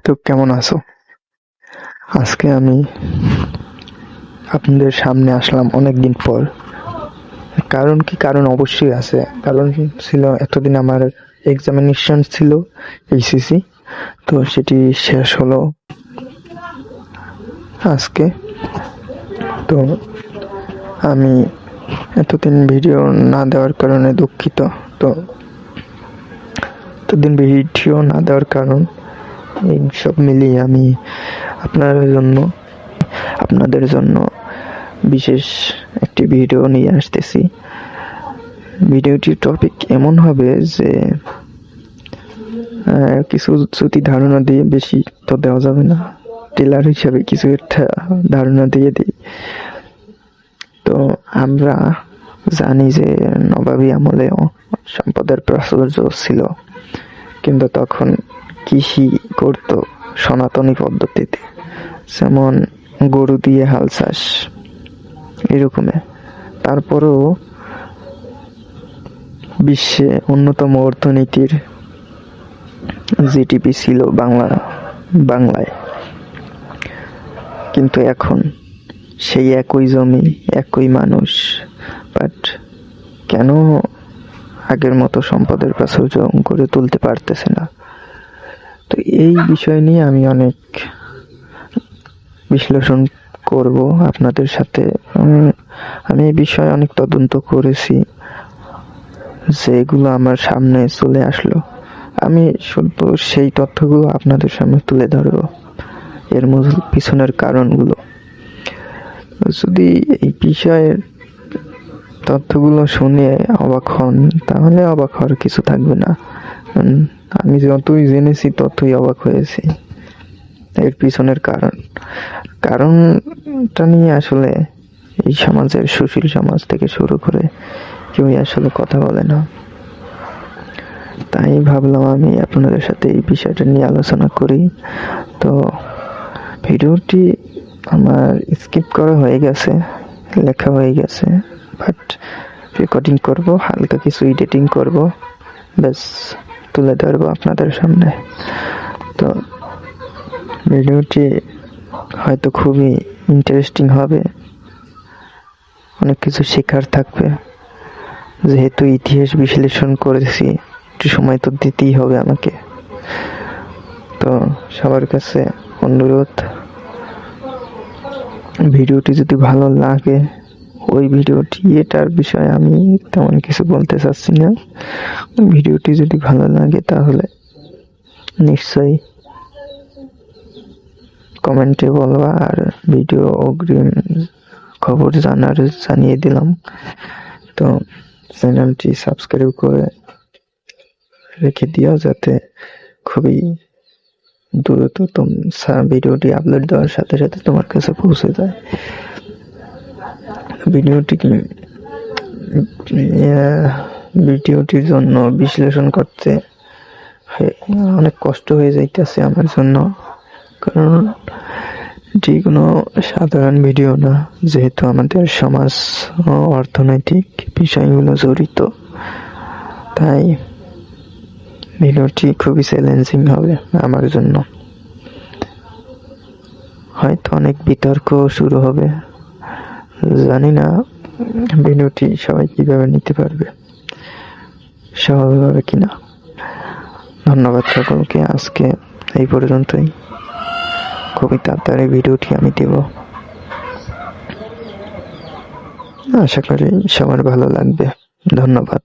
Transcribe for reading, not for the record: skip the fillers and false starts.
তো কেমন আছো? আজকে আমি আপনাদের সামনে আসলাম অনেকদিন পর। কারণ অবশ্যই আছে। কারণ ছিল, এতদিন আমার এক্সামিনেশন ছিল, এইচএসসি। তো সেটি শেষ হলো আজকে। তো আমি এতদিন ভিডিও না দেওয়ার কারণে দুঃখিত। তো এতদিন ভিডিও না দেওয়ার কারণ এই সব মিলিয়ে আমি আপনাদের জন্য বিশেষ একটি ভিডিও নিয়ে আসতেছি। ভিডিওটির টপিক এমন হবে যে কিছু যদি ধারণা দিয়ে, বেশি তো দেওয়া যাবে না, টেলার হিসাবে কিছু একটা ধারণা দিয়ে দিই। তো আমরা জানি যে নবাবী আমলে সম্পদের প্রাচুর্য ছিল, কিন্তু তখন কৃষি করত সনাতনী পদ্ধতিতে, যেমন গরু দিয়ে হাল চাষ এরকমে। তারপরেও বিশ্বে অন্যতম অর্থনীতির জিডিপি ছিল বাংলায়। কিন্তু এখন সেই একই জমি, একই মানুষ, বাট কেন আগের মতো সম্পদের প্রাচুর্য করে তুলতে পারতেছে না? তো এই বিষয় নিয়ে আমি অনেক বিশ্লেষণ করব আপনাদের সাথে। আমি এই বিষয়ে অনেক তদন্ত করেছি, যেগুলো আমার সামনে চলে আসলো। আমি শুধু সেই তথ্যগুলো আপনাদের সামনে তুলে ধরব, এর মূল পিছনের কারণগুলো। যদি এই বিষয়ের তথ্যগুলো শুনে অবাক হন, তাহলে অবাক হওয়ার কিছু থাকবে না। আমি যতই জেনেছি ততই অবাক হয়েছি। এর পিছনের কারণটা নিয়ে আসলে এই সমাজের, সুশীল সমাজ থেকে শুরু করে কেউই আসলে কথা বলে না। তাই ভাবলাম আমি আপনাদের সাথে এই বিষয়টা নিয়ে আলোচনা করি। তো ভিডিওটি আমার স্কিপ করা হয়ে গেছে, লেখা হয়ে গেছে, বাট রেকর্ডিং করব, হালকা কিছু এডিটিং করব, ব্যাস তুলে ধরবো আপনাদের সামনে। তো ভিডিওটি হয়তো খুবই ইন্টারেস্টিং হবে, অনেক কিছু শেখার থাকবে। যেহেতু ইতিহাস বিশ্লেষণ করেছি, একটু সময় তো দিতেই হবে আমাকে। তো সবার কাছে অনুরোধ, ভিডিওটি যদি ভালো লাগে, ওই ভিডিওটি, এটার বিষয়ে আমি তেমন কিছু বলতে চাচ্ছি না। ভিডিওটি যদি ভালো লাগে তাহলে নিশ্চয়ই কমেন্টে বলবা, আর ভিডিও অগ্রিম খবর জানিয়ে দিলাম। তো চ্যানেলটি সাবস্ক্রাইব করে রেখে দিও, যাতে খুবই দ্রুত ভিডিওটি আপলোড দেওয়ার সাথে সাথে তোমার কাছে পৌঁছে যায়। ভিডিওটির জন্য বিশ্লেষণ করতে অনেক কষ্ট হয়ে যাইতেছে আমার জন্য, কারণ এটি কোনো সাধারণ ভিডিও না, যেহেতু আমাদের সমাজ ও অর্থনৈতিক বিষয়গুলো জড়িত। তাই ভিডিওটি খুবই চ্যালেঞ্জিং হবে আমার জন্য। হয়তো অনেক বিতর্ক শুরু হবে, জানি না ভিডিওটি সবাই কিভাবে নিতে পারবে, সহজ হবে কিনা। ধন্যবাদ সকলকে। আজকে এই পর্যন্তই। খুবই তাড়াতাড়ি ভিডিওটি আমি দেব, আশা করি সবার ভালো লাগবে। ধন্যবাদ।